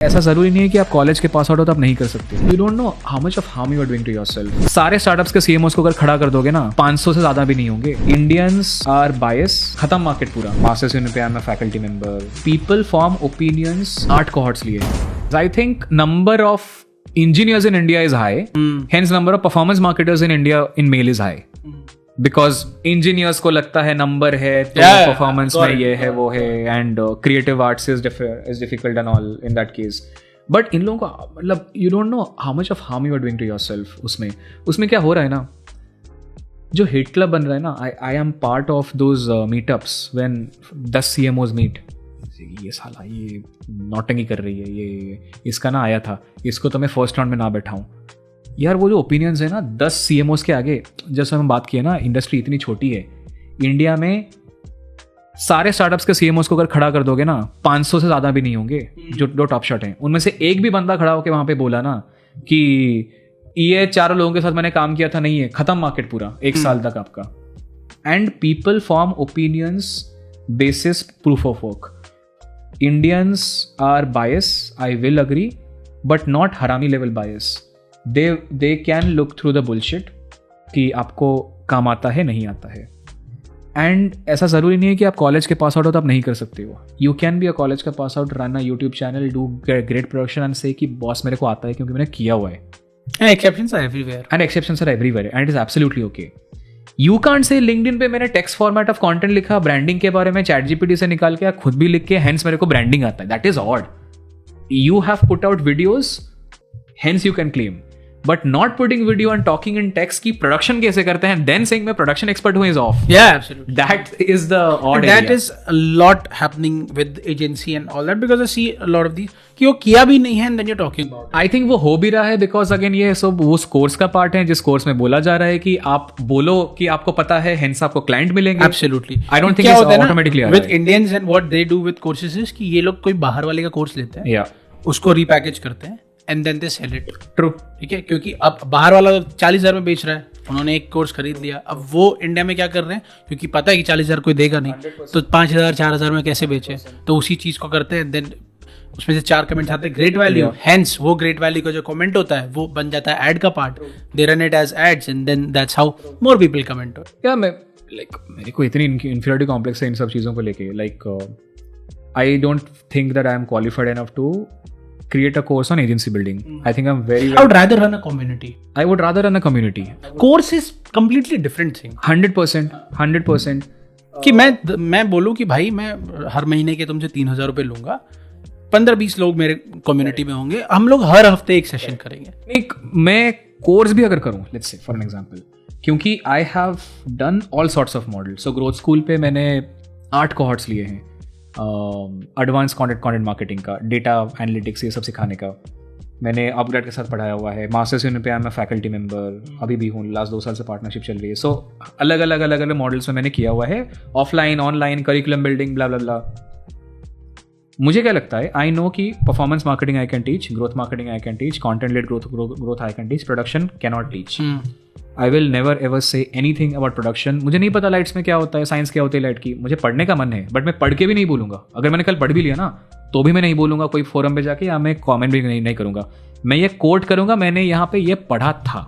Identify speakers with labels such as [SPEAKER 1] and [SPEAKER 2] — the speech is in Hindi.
[SPEAKER 1] ऐसा जरूरी नहीं है कि आप कॉलेज के पास आउट हो तो आप नहीं कर सकते। You don't know how much of harm you are doing to yourself. सारे स्टार्टअप्स के सीएमओस को अगर खड़ा कर दोगे ना 500 से ज्यादा भी नहीं होंगे। इंडियंस आर बायस, खत्म मार्केट पूरा। मास्टर्स यूनिट पे I am a faculty member. People form opinions 8 cohorts लिए। I think number of engineers in India is high, hence number of performance marketers in India in male is high. Because engineers को लगता है नंबर है तो परफॉर्मेंस में ये है वो है, and creative arts is difficult and all in that case. But इन लोगों का मतलब you don't know how much of harm you are doing to yourself. उसमें क्या हो रहा है ना, जो हिट क्लब बन रहा है ना, I am part of those meetups when 10 CMOs meet. ये साला ये नौटंकी कर रही है, ये इसका ना आया था, इसको तो मैं फर्स्ट राउंड में ना बैठाऊं। यार वो जो ओपिनियंस है ना 10 CMOs के आगे, जैसे हम बात किए ना, इंडस्ट्री इतनी छोटी है। इंडिया में सारे स्टार्टअप्स के CMOs को अगर खड़ा कर दोगे ना 500 से ज़्यादा भी नहीं होंगे जो टॉप शॉट हैं। उनमें से एक भी बंदा खड़ा होकर वहाँ पे बोला ना कि ये 4 लोगों के साथ मैंने काम किया था, नहीं है, खत्म मार्केट पूरा 1 साल तक आपका। And people form opinions basis proof of work. Indians are biased, I will agree, but not harami level bias. They can look through the bullshit कि आपको काम आता है नहीं आता है। एंड ऐसा ज़रूरी नहीं है कि आप कॉलेज के पास आउट हो तो आप नहीं कर सकते हो। You can be a college का pass out, run a YouTube channel, do great production and say कि बॉस मेरे को आता है क्योंकि मैंने किया हुआ है।
[SPEAKER 2] And exceptions are everywhere.
[SPEAKER 1] And it is absolutely okay. You can't say LinkedIn पे मैंने टेक्स्ट फॉर्मेट ऑफ कंटेंट लिखा ब्रांडिंग के बारे में, चैट जीपीटी से निकाल के खुद भी लिख के, हेंस मेरे को ब्रांडिंग आता है। That is odd. You have put out videos, hence you can claim, but not putting video and talking in text की प्रोडक्शन कैसे करते हैं, देन सेइंग मैं प्रोडक्शन एक्सपर्ट हूं is of.
[SPEAKER 2] Yeah, absolutely.
[SPEAKER 1] That is the odd
[SPEAKER 2] And that
[SPEAKER 1] area.
[SPEAKER 2] is a lot happening with agency and all that, because I see a lot of these कि वो किया भी नहीं है and then you're talking about it.
[SPEAKER 1] I think वो हो भी रहा है बिकॉज अगेन ये सब वो कोर्स का पार्ट है जिस कोर्स में बोला जा रहा है कि आप बोलो कि आपको पता है, हेंस आपको क्लाइंट मिलेंगे।
[SPEAKER 2] Absolutely.
[SPEAKER 1] आई डोंट थिंक
[SPEAKER 2] क्या
[SPEAKER 1] इट्स
[SPEAKER 2] होता है ना,
[SPEAKER 1] ऑटोमेटिकली आ रहा
[SPEAKER 2] with Indians and what they do with courses is कि ये लोग कोई बाहर वाले का कोर्स लेते हैं,
[SPEAKER 1] है। या
[SPEAKER 2] उसको रीपैकेज करते हैं and then they sell it.
[SPEAKER 1] True.
[SPEAKER 2] ठीक है, क्योंकि अब बाहर वाला 40,000 में बेच रहा है, उन्होंने एक कोर्स खरीद लिया। अब वो इंडिया में क्या कर रहे हैं, क्योंकि पता है कि 40,000 कोई देगा नहीं, तो 5,000 4,000 में कैसे बेचे, तो उसी चीज को करते हैं। देन उसमें से 4 कमेंट्स आते हैं ग्रेट वैल्यू, हेंस वो ग्रेट वैल्यू का जो कमेंट होता है वो बन जाता है एड का part. They run it as ads and then that's how more people comment.
[SPEAKER 1] या मैं मेरे को इतनी इन्फीरियरिटी कॉम्प्लेक्स है इन सब चीज़ों को लेके। I don't think that I am qualified enough to create a course on agency building. I think I'm very
[SPEAKER 2] I would rather run a community.
[SPEAKER 1] I would rather run a community.
[SPEAKER 2] Course is completely different thing.
[SPEAKER 1] 100%.
[SPEAKER 2] कि मैं बोलूँ कि भाई मैं हर महीने के तुमसे 3,000 रुपये लूंगा, 15-20 लोग मेरे कम्युनिटी में होंगे, हम लोग हर हफ्ते एक सेशन करेंगे।
[SPEAKER 1] एक मैं कोर्स भी अगर करूँ, let's say for an example, क्योंकि I have done all sorts of model. So growth school पे मैंने 8 कोहॉर्ट्स लिए हैं, एडवांस कंटेंट मार्केटिंग का, डेटा एनालिटिक्स, ये सब सिखाने का। मैंने अपग्रेड के साथ पढ़ाया हुआ है। मास्टर्स यूनिट पे I am a faculty member, अभी भी हूँ, लास्ट 2 साल से पार्टनरशिप चल रही है। सो अलग अलग मॉडल्स में मैंने किया हुआ है, ऑफलाइन ऑनलाइन, करिकुलम बिल्डिंग, ब्ला ब्ला ब्ला। मुझे क्या लगता है, आई नो कि performance marketing I can teach, growth marketing I can teach, content led growth I can teach, production can not teach. I will never ever say anything about production. मुझे नहीं पता लाइट्स में क्या होता है, साइंस क्या होती है लाइट की, मुझे पढ़ने का मन है, बट मैं पढ़ के भी नहीं बोलूंगा। अगर मैंने कल पढ़ भी लिया ना तो भी मैं नहीं बोलूंगा कोई फोरम पे जाके, या मैं कमेंट भी नहीं करूंगा। मैं ये कोट करूंगा, मैंने यहाँ पे ये पढ़ा था।